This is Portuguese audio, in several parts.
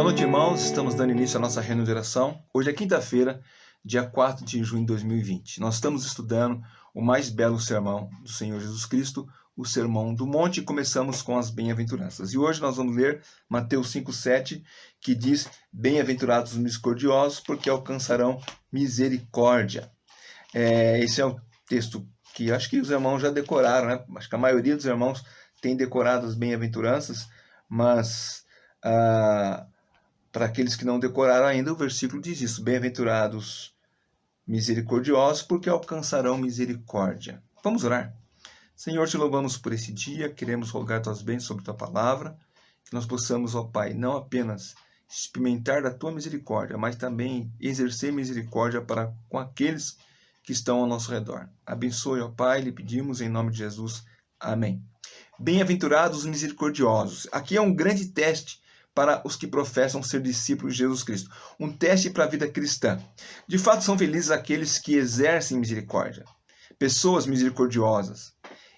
noite, irmãos. Estamos dando início à nossa reunião de oração. Hoje é quinta-feira, dia 4 de junho de 2020. Nós estamos estudando o mais belo sermão do Senhor Jesus Cristo, o Sermão do Monte, e começamos com as bem-aventuranças. E hoje nós vamos ler Mateus 5,7, que diz: Bem-aventurados os misericordiosos, porque alcançarão misericórdia. Esse é um texto que acho que os irmãos já decoraram, né? Acho que a maioria dos irmãos tem decorado as bem-aventuranças, mas para aqueles que não decoraram ainda, o versículo diz isso: bem-aventurados misericordiosos, porque alcançarão misericórdia. Vamos orar. Senhor, te louvamos por esse dia, queremos rogar tuas bênçãos sobre tua palavra, que nós possamos, ó Pai, não apenas experimentar da tua misericórdia, mas também exercer misericórdia para com aqueles que estão ao nosso redor. Abençoe, ó Pai, lhe pedimos em nome de Jesus. Amém. Bem-aventurados os misericordiosos. Aqui é um grande teste para os que professam ser discípulos de Jesus Cristo. Um teste para a vida cristã. De fato, são felizes aqueles que exercem misericórdia. Pessoas misericordiosas.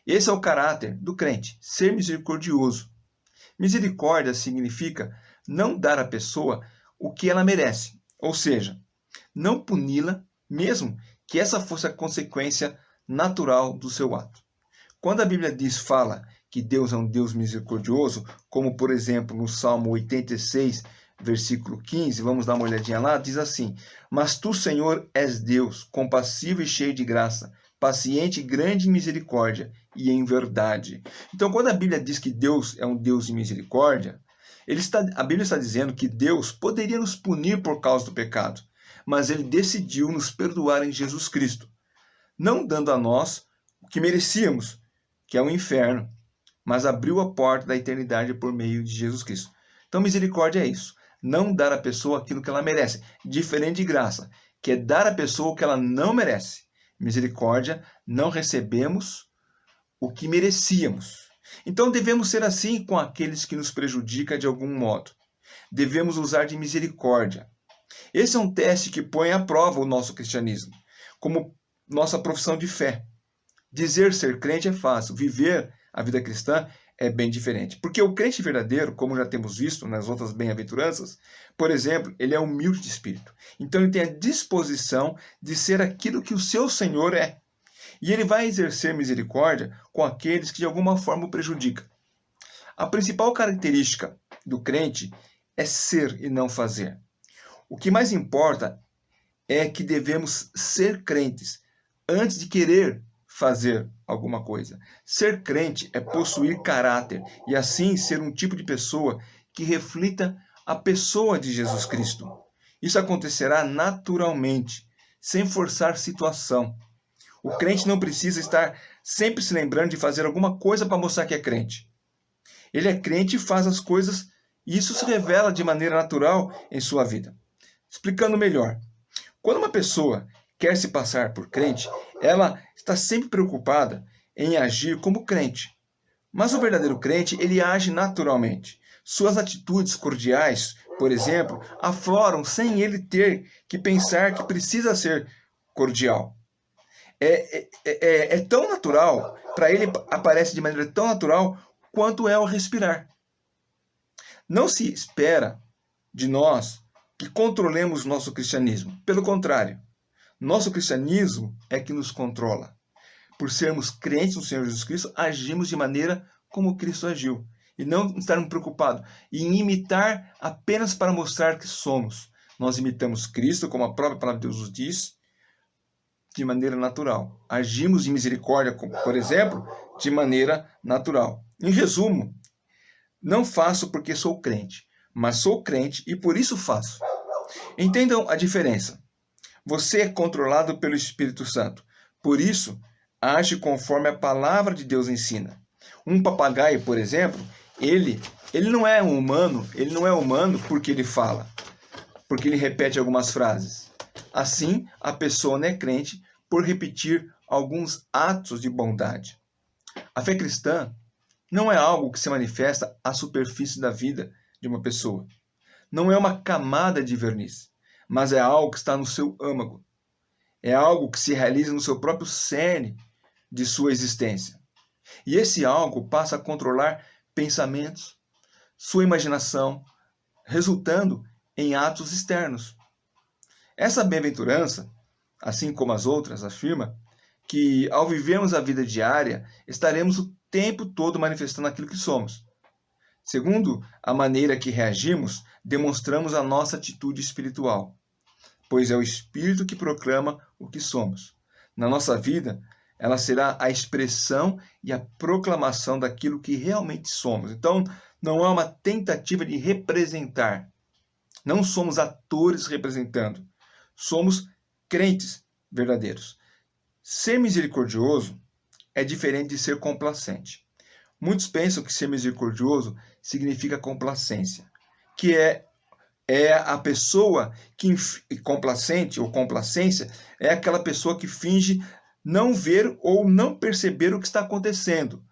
Esse é o caráter do crente, ser misericordioso. Misericórdia significa não dar à pessoa o que ela merece. Ou seja, não puni-la, mesmo que essa fosse a consequência natural do seu ato. Quando a Bíblia fala que Deus é um Deus misericordioso, como por exemplo no Salmo 86, versículo 15, vamos dar uma olhadinha lá, diz assim: Mas tu, Senhor, és Deus, compassivo e cheio de graça, paciente, grande em misericórdia e em verdade. Então, quando a Bíblia diz que Deus é um Deus de misericórdia, a Bíblia está dizendo que Deus poderia nos punir por causa do pecado, mas Ele decidiu nos perdoar em Jesus Cristo, não dando a nós o que merecíamos, que é o inferno, mas abriu a porta da eternidade por meio de Jesus Cristo. Então, misericórdia é isso, não dar à pessoa aquilo que ela merece, diferente de graça, que é dar à pessoa o que ela não merece. Misericórdia, não recebemos o que merecíamos. Então, devemos ser assim com aqueles que nos prejudicam de algum modo. Devemos usar de misericórdia. Esse é um teste que põe à prova o nosso cristianismo, como nossa profissão de fé. Dizer ser crente é fácil, viver a vida cristã é bem diferente. Porque o crente verdadeiro, como já temos visto nas outras bem-aventuranças, por exemplo, ele é humilde de espírito. Então ele tem a disposição de ser aquilo que o seu Senhor é. E ele vai exercer misericórdia com aqueles que de alguma forma o prejudicam. A principal característica do crente é ser e não fazer. O que mais importa é que devemos ser crentes antes de querer fazer alguma coisa. Ser crente é possuir caráter e assim ser um tipo de pessoa que reflita a pessoa de Jesus Cristo. Isso acontecerá naturalmente, sem forçar situação. O crente não precisa estar sempre se lembrando de fazer alguma coisa para mostrar que é crente. Ele é crente e faz as coisas, e isso se revela de maneira natural em sua vida. Explicando melhor, quando uma pessoa quer se passar por crente, ela está sempre preocupada em agir como crente. Mas o verdadeiro crente, ele age naturalmente. Suas atitudes cordiais, por exemplo, afloram sem ele ter que pensar que precisa ser cordial. É tão natural, para ele aparece de maneira tão natural quanto é o respirar. Não se espera de nós que controlemos nosso cristianismo. Pelo contrário, nosso cristianismo é que nos controla. Por sermos crentes no Senhor Jesus Cristo, agimos de maneira como Cristo agiu. E não estarmos preocupados em imitar apenas para mostrar que somos. Nós imitamos Cristo, como a própria palavra de Deus nos diz, de maneira natural. Agimos em misericórdia, por exemplo, de maneira natural. Em resumo, não faço porque sou crente, mas sou crente e por isso faço. Entendam a diferença. Você é controlado pelo Espírito Santo. Por isso, age conforme a palavra de Deus ensina. Um papagaio, por exemplo, ele não é humano, porque ele fala, porque ele repete algumas frases. Assim, a pessoa não é crente por repetir alguns atos de bondade. A fé cristã não é algo que se manifesta à superfície da vida de uma pessoa. Não é uma camada de verniz, mas é algo que está no seu âmago. É algo que se realiza no seu próprio cerne de sua existência. E esse algo passa a controlar pensamentos, sua imaginação, resultando em atos externos. Essa bem-aventurança, assim como as outras, afirma que ao vivermos a vida diária, estaremos o tempo todo manifestando aquilo que somos. Segundo a maneira que reagimos, demonstramos a nossa atitude espiritual, pois é o Espírito que proclama o que somos. Na nossa vida, ela será a expressão e a proclamação daquilo que realmente somos. Então, não é uma tentativa de representar. Não somos atores representando. Somos crentes verdadeiros. Ser misericordioso é diferente de ser complacente. Muitos pensam que ser misericordioso significa complacência, que é a pessoa que complacente ou complacência é aquela pessoa que finge não ver ou não perceber o que está acontecendo.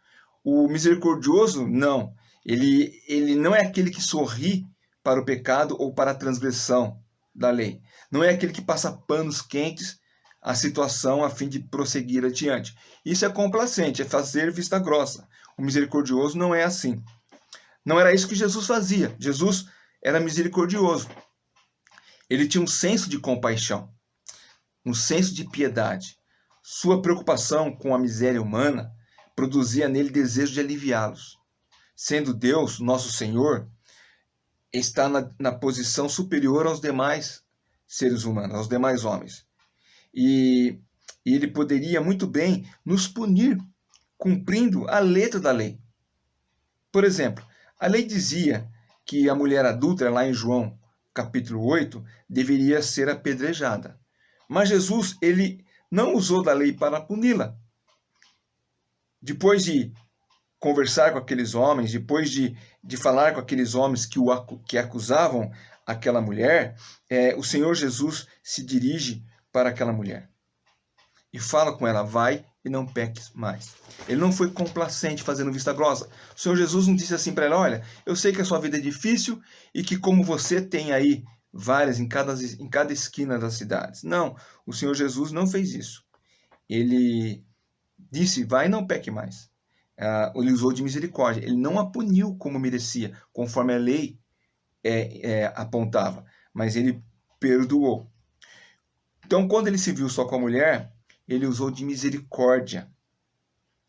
O misericordioso, não. Ele não é aquele que sorri para o pecado ou para a transgressão da lei. Não é aquele que passa panos quentes à situação a fim de prosseguir adiante. Isso é complacente, é fazer vista grossa. O misericordioso não é assim. Não era isso que Jesus fazia. Jesus era misericordioso. Ele tinha um senso de compaixão, um senso de piedade. Sua preocupação com a miséria humana produzia nele desejo de aliviá-los. Sendo Deus, nosso Senhor, está na posição superior aos demais seres humanos, aos demais homens. E ele poderia muito bem nos punir cumprindo a letra da lei. Por exemplo, a lei dizia que a mulher adúltera, lá em João capítulo 8, deveria ser apedrejada. Mas Jesus, ele não usou da lei para puni-la. Depois de conversar com aqueles homens, depois de falar com aqueles homens que acusavam aquela mulher, o Senhor Jesus se dirige para aquela mulher e fala com ela: vai e não peques mais. Ele não foi complacente fazendo vista grossa. O Senhor Jesus não disse assim para ela: olha, eu sei que a sua vida é difícil e que como você tem aí várias em cada esquina das cidades. Não, o Senhor Jesus não fez isso. Ele disse: vai e não peque mais. Ele usou de misericórdia. Ele não a puniu como merecia, conforme a lei apontava, mas ele perdoou. Então, quando ele se viu só com a mulher, ele usou de misericórdia,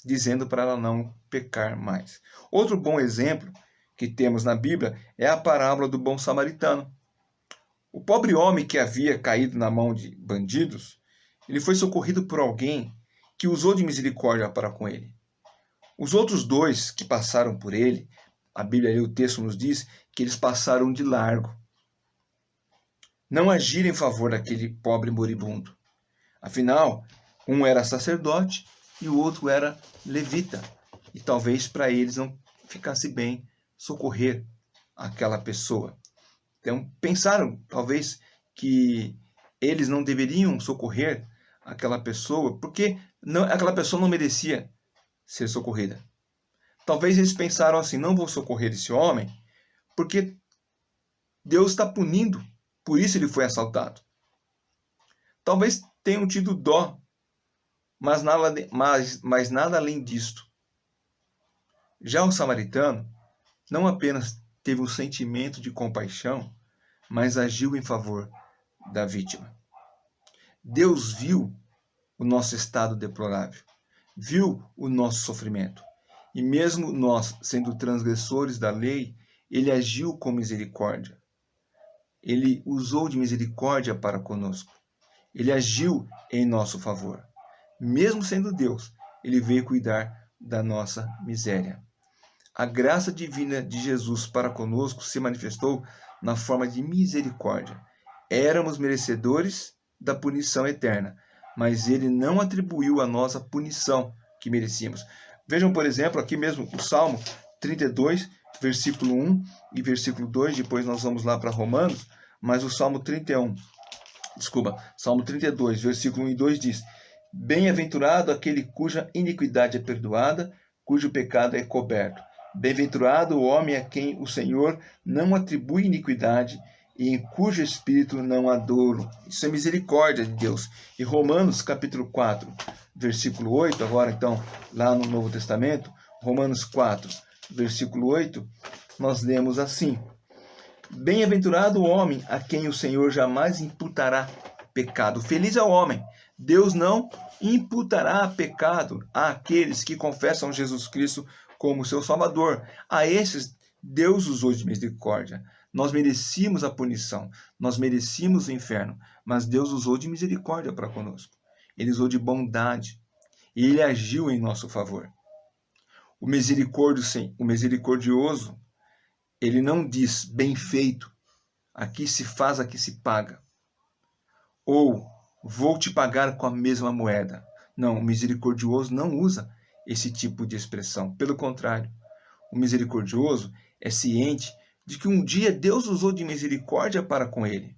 dizendo para ela não pecar mais. Outro bom exemplo que temos na Bíblia é a parábola do bom samaritano. O pobre homem que havia caído na mão de bandidos, ele foi socorrido por alguém que usou de misericórdia para com ele. Os outros dois que passaram por ele, a Bíblia ali, o texto nos diz que eles passaram de largo. Não agiram em favor daquele pobre moribundo. Afinal, um era sacerdote e o outro era levita. E talvez para eles não ficasse bem socorrer aquela pessoa. Então, pensaram, talvez, que eles não deveriam socorrer aquela pessoa porque aquela pessoa não merecia ser socorrida. Talvez eles pensaram assim: não vou socorrer esse homem porque Deus está punindo, por isso ele foi assaltado. Talvez tenham tido dó, mas nada além disto. Já o samaritano não apenas teve um sentimento de compaixão, mas agiu em favor da vítima. Deus viu o nosso estado deplorável, viu o nosso sofrimento. E mesmo nós, sendo transgressores da lei, ele agiu com misericórdia. Ele usou de misericórdia para conosco. Ele agiu em nosso favor. Mesmo sendo Deus, ele veio cuidar da nossa miséria. A graça divina de Jesus para conosco se manifestou na forma de misericórdia. Éramos merecedores da punição eterna, mas ele não atribuiu a nós a punição que merecíamos. Vejam, por exemplo, aqui mesmo o Salmo 32, versículo 1 e versículo 2, depois nós vamos lá para Romanos, mas o Salmo 32, versículo 1 e 2 diz: bem-aventurado aquele cuja iniquidade é perdoada, cujo pecado é coberto. Bem-aventurado o homem a quem o Senhor não atribui iniquidade e em cujo espírito não há dolo. Isso é misericórdia de Deus. E Romanos capítulo 4, versículo 8, agora então, lá no Novo Testamento, Romanos 4, versículo 8, nós lemos assim: Bem-aventurado o homem a quem o Senhor jamais imputará pecado. Feliz é o homem. Deus não imputará pecado àqueles que confessam Jesus Cristo como seu Salvador. A esses, Deus usou de misericórdia. Nós merecíamos a punição, nós merecíamos o inferno, mas Deus usou de misericórdia para conosco. Ele usou de bondade e Ele agiu em nosso favor. O misericordioso, ele não diz bem feito, aqui se faz, aqui se paga. Ou vou te pagar com a mesma moeda. Não, o misericordioso não usa esse tipo de expressão. Pelo contrário, o misericordioso é ciente de que um dia Deus usou de misericórdia para com ele,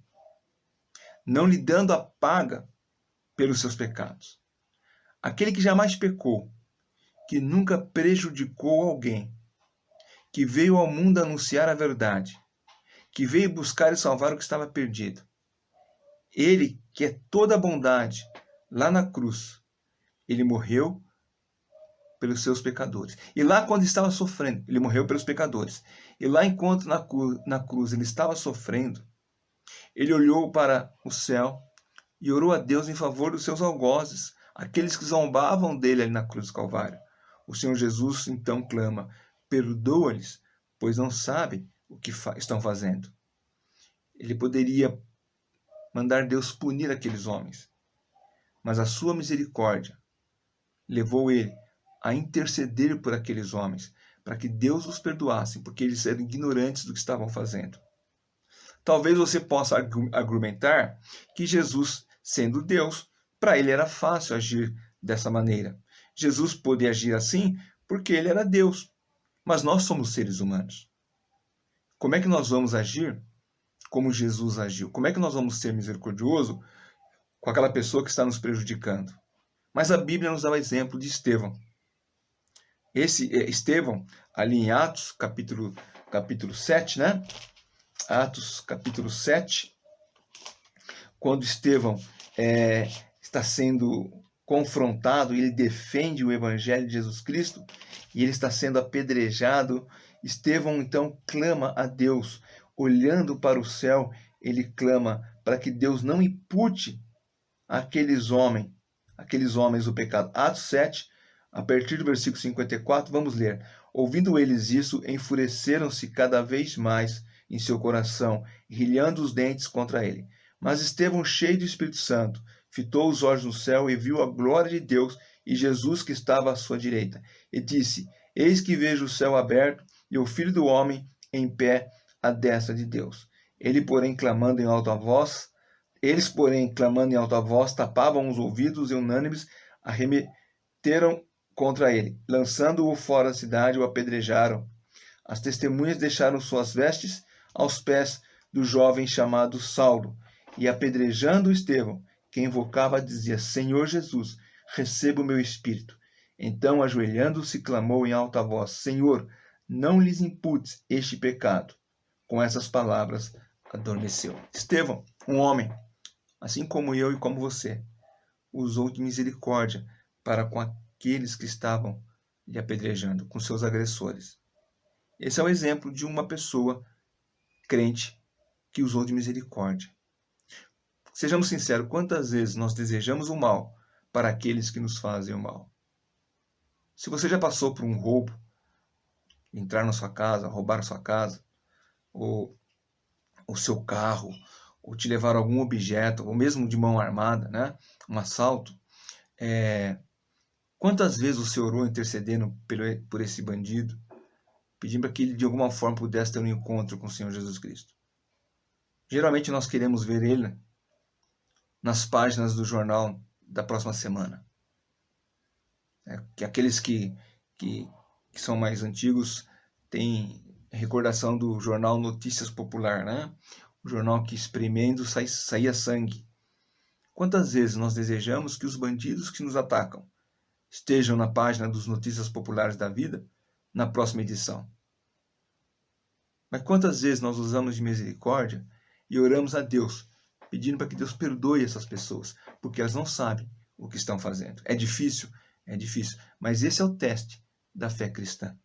não lhe dando a paga pelos seus pecados. Aquele que jamais pecou, que nunca prejudicou alguém, que veio ao mundo anunciar a verdade, que veio buscar e salvar o que estava perdido. Ele, que é toda a bondade, lá na cruz, ele morreu pelos seus pecadores. E lá, quando estava sofrendo, ele morreu pelos pecadores. E lá, enquanto na cruz ele estava sofrendo, ele olhou para o céu e orou a Deus em favor dos seus algozes, aqueles que zombavam dele ali na cruz do Calvário. O Senhor Jesus então clama: perdoa-lhes, pois não sabem o que estão fazendo. Ele poderia mandar Deus punir aqueles homens, mas a sua misericórdia levou ele a interceder por aqueles homens, para que Deus os perdoasse, porque eles eram ignorantes do que estavam fazendo. Talvez você possa argumentar que Jesus, sendo Deus, para ele era fácil agir dessa maneira. Jesus podia agir assim porque ele era Deus, mas nós somos seres humanos. Como é que nós vamos agir como Jesus agiu? Como é que nós vamos ser misericordioso com aquela pessoa que está nos prejudicando? Mas a Bíblia nos dá o exemplo de Estevão. Esse Estevão, ali em Atos, capítulo 7, né? Atos, capítulo 7, quando Estevão está sendo confrontado, ele defende o Evangelho de Jesus Cristo, e ele está sendo apedrejado. Estevão, então, clama a Deus. Olhando para o céu, ele clama para que Deus não impute àqueles homens o pecado. Atos 7, a partir do versículo 54, vamos ler. Ouvindo eles isso, enfureceram-se cada vez mais em seu coração, rilhando os dentes contra ele. Mas Estevão, cheio do Espírito Santo, fitou os olhos no céu e viu a glória de Deus e Jesus que estava à sua direita. E disse: Eis que vejo o céu aberto e o Filho do Homem em pé à destra de Deus. Eles, porém, clamando em alta voz, tapavam os ouvidos e unânimes arremeteram contra ele. Lançando-o fora da cidade, o apedrejaram. As testemunhas deixaram suas vestes aos pés do jovem chamado Saulo, e apedrejando Estevão, que invocava, dizia: Senhor Jesus, receba o meu espírito. Então, ajoelhando-se, clamou em alta voz: Senhor, não lhes imputes este pecado. Com essas palavras, adormeceu. Estevão, um homem, assim como eu e como você, usou de misericórdia para com aqueles que estavam lhe apedrejando, com seus agressores. Esse é o exemplo de uma pessoa crente que usou de misericórdia. Sejamos sinceros, quantas vezes nós desejamos o mal para aqueles que nos fazem o mal? Se você já passou por um roubo, entrar na sua casa, roubar a sua casa, ou o seu carro, ou te levar algum objeto, ou mesmo de mão armada, né? Um assalto, quantas vezes você orou intercedendo por esse bandido, pedindo para que ele de alguma forma pudesse ter um encontro com o Senhor Jesus Cristo? Geralmente nós queremos ver ele nas páginas do jornal da próxima semana. Que aqueles que são mais antigos têm recordação do jornal Notícias Popular, né? O jornal que espremendo saía sangue. Quantas vezes nós desejamos que os bandidos que nos atacam estejam na página dos Notícias Populares da vida na próxima edição? Mas quantas vezes nós usamos de misericórdia e oramos a Deus, pedindo para que Deus perdoe essas pessoas, porque elas não sabem o que estão fazendo. É difícil, mas esse é o teste da fé cristã.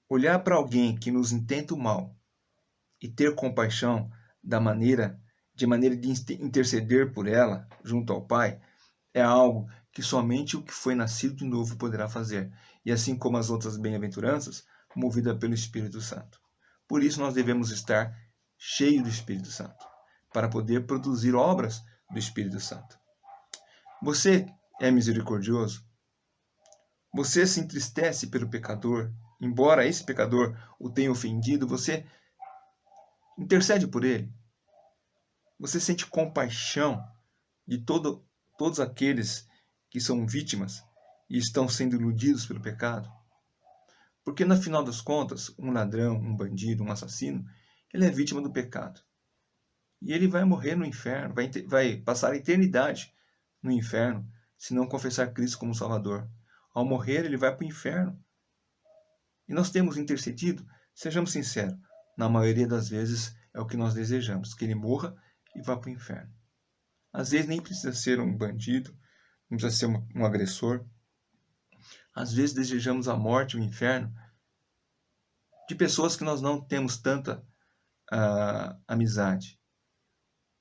Olhar para alguém que nos intenta o mal e ter compaixão de maneira de interceder por ela junto ao Pai, é algo que somente o que foi nascido de novo poderá fazer, e assim como as outras bem-aventuranças, movida pelo Espírito Santo. Por isso nós devemos estar cheios do Espírito Santo, para poder produzir obras do Espírito Santo. Você é misericordioso? Você se entristece pelo pecador, embora esse pecador o tenha ofendido, você intercede por ele? Você sente compaixão de todos aqueles que são vítimas e estão sendo iludidos pelo pecado? Porque, no final das contas, um ladrão, um bandido, um assassino, ele é vítima do pecado. E ele vai morrer no inferno, vai passar a eternidade no inferno, se não confessar Cristo como Salvador. Ao morrer, ele vai para o inferno. E nós temos intercedido, sejamos sinceros, na maioria das vezes é o que nós desejamos, que ele morra e vá para o inferno. Às vezes nem precisa ser um bandido, não precisa ser um agressor. Às vezes desejamos a morte, o inferno, de pessoas que nós não temos tanta amizade.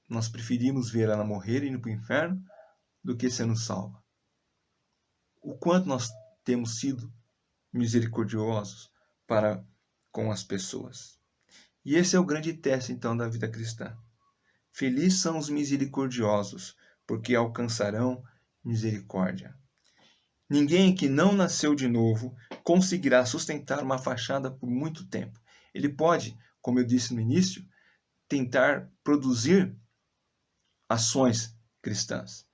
Nós preferimos ver ela morrer e ir para o inferno do que sendo salva. O quanto nós temos sido misericordiosos para com as pessoas. E esse é o grande teste, então, da vida cristã. Felizes são os misericordiosos, porque alcançarão misericórdia. Ninguém que não nasceu de novo conseguirá sustentar uma fachada por muito tempo. Ele pode, como eu disse no início, tentar produzir ações cristãs.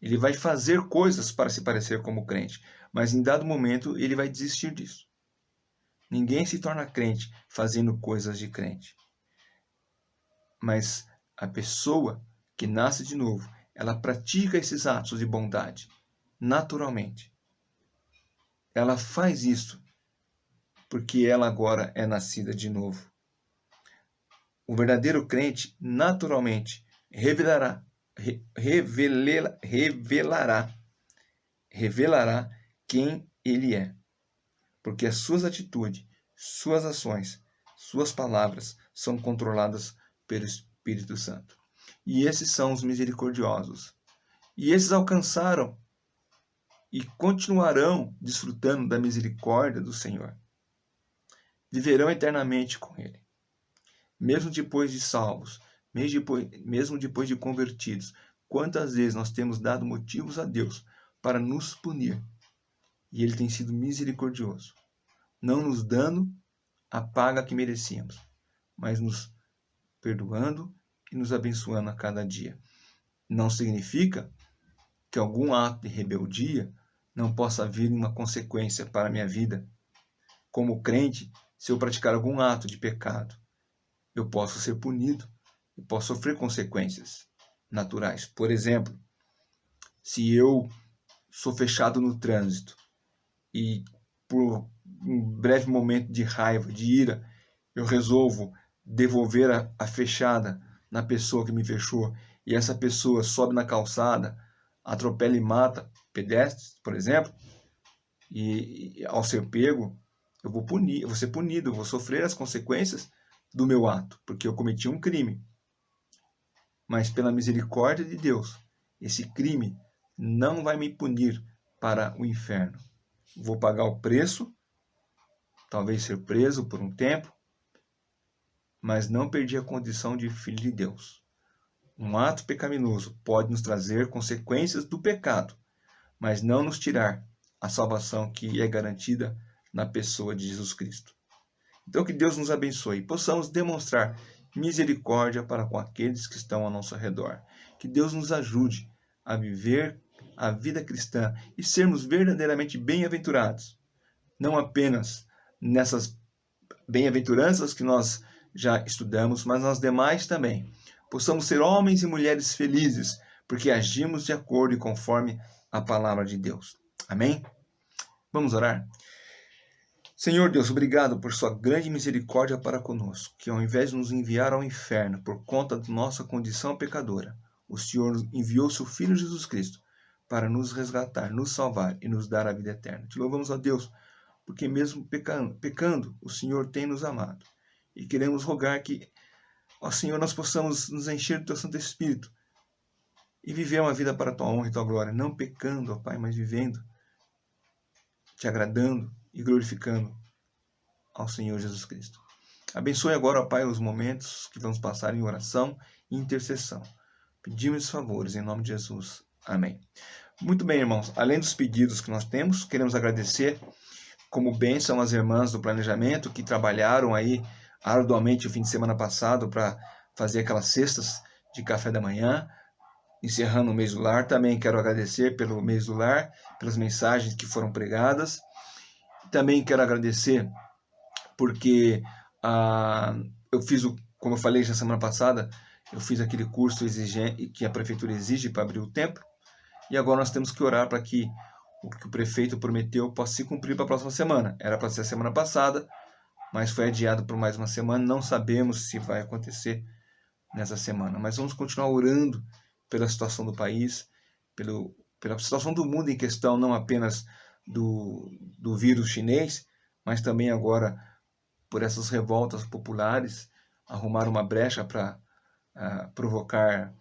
Ele vai fazer coisas para se parecer como crente, mas em dado momento ele vai desistir disso. Ninguém se torna crente fazendo coisas de crente. Mas a pessoa que nasce de novo, ela pratica esses atos de bondade naturalmente. Ela faz isso porque ela agora é nascida de novo. O verdadeiro crente naturalmente revelará quem ele é. Porque as suas atitudes, suas ações, suas palavras são controladas pelo Espírito Santo. E esses são os misericordiosos. E esses alcançaram e continuarão desfrutando da misericórdia do Senhor. Viverão eternamente com Ele. Mesmo depois de salvos, mesmo depois de convertidos, quantas vezes nós temos dado motivos a Deus para nos punir? E Ele tem sido misericordioso, não nos dando a paga que merecíamos, mas nos perdoando e nos abençoando a cada dia. Não significa que algum ato de rebeldia não possa vir uma consequência para a minha vida. Como crente, se eu praticar algum ato de pecado, eu posso ser punido, eu posso sofrer consequências naturais. Por exemplo, se eu sou fechado no trânsito e por um breve momento de raiva, de ira, eu resolvo devolver a fechada na pessoa que me fechou e essa pessoa sobe na calçada, atropela e mata pedestres, por exemplo, e ao ser pego, eu vou ser punido, eu vou sofrer as consequências do meu ato, porque eu cometi um crime. Mas pela misericórdia de Deus, esse crime não vai me punir para o inferno. Vou pagar o preço, talvez ser preso por um tempo, mas não perdi a condição de filho de Deus. Um ato pecaminoso pode nos trazer consequências do pecado, mas não nos tirar a salvação que é garantida na pessoa de Jesus Cristo. Então que Deus nos abençoe e possamos demonstrar misericórdia para com aqueles que estão ao nosso redor. Que Deus nos ajude a viver a vida cristã e sermos verdadeiramente bem-aventurados. Não apenas nessas bem-aventuranças que nós já estudamos, mas nas demais também. Possamos ser homens e mulheres felizes, porque agimos de acordo e conforme a palavra de Deus. Amém? Vamos orar? Senhor Deus, obrigado por sua grande misericórdia para conosco, que ao invés de nos enviar ao inferno por conta da nossa condição pecadora, o Senhor enviou seu Filho Jesus Cristo para nos resgatar, nos salvar e nos dar a vida eterna. Te louvamos a Deus, porque mesmo pecando, o Senhor tem nos amado. E queremos rogar que ó Senhor, nós possamos nos encher do Teu Santo Espírito e viver uma vida para a Tua honra e Tua glória, não pecando, ó Pai, mas vivendo, Te agradando e glorificando ao Senhor Jesus Cristo. Abençoe agora, ó Pai, os momentos que vamos passar em oração e intercessão. Pedimos esses favores em nome de Jesus. Amém. Muito bem, irmãos. Além dos pedidos que nós temos, queremos agradecer como bênção as irmãs do planejamento que trabalharam aí arduamente o fim de semana passado para fazer aquelas cestas de café da manhã, encerrando o mês do lar. Também quero agradecer pelo mês do lar, pelas mensagens que foram pregadas. Também quero agradecer porque eu fiz, como eu falei já semana passada, eu fiz aquele curso que a prefeitura exige para abrir o templo. E agora nós temos que orar para que o que o prefeito prometeu possa se cumprir para a próxima semana. Era para ser a semana passada, mas foi adiado por mais uma semana. Não sabemos se vai acontecer nessa semana. Mas vamos continuar orando pela situação do país, pela situação do mundo em questão, não apenas do vírus chinês, mas também agora por essas revoltas populares, arrumar uma brecha para provocar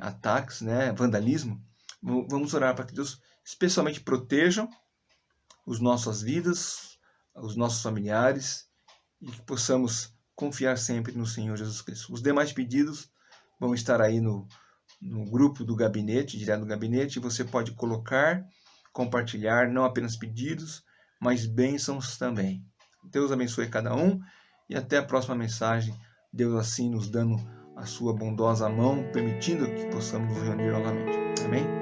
ataques, né, vandalismo. Vamos orar para que Deus especialmente proteja as nossas vidas, os nossos familiares, e que possamos confiar sempre no Senhor Jesus Cristo. Os demais pedidos vão estar aí no grupo do gabinete, direto do gabinete, e você pode colocar, compartilhar, não apenas pedidos, mas bênçãos também. Deus abençoe cada um e até a próxima mensagem. Deus assim nos dando a sua bondosa mão, permitindo que possamos nos reunir novamente. Amém?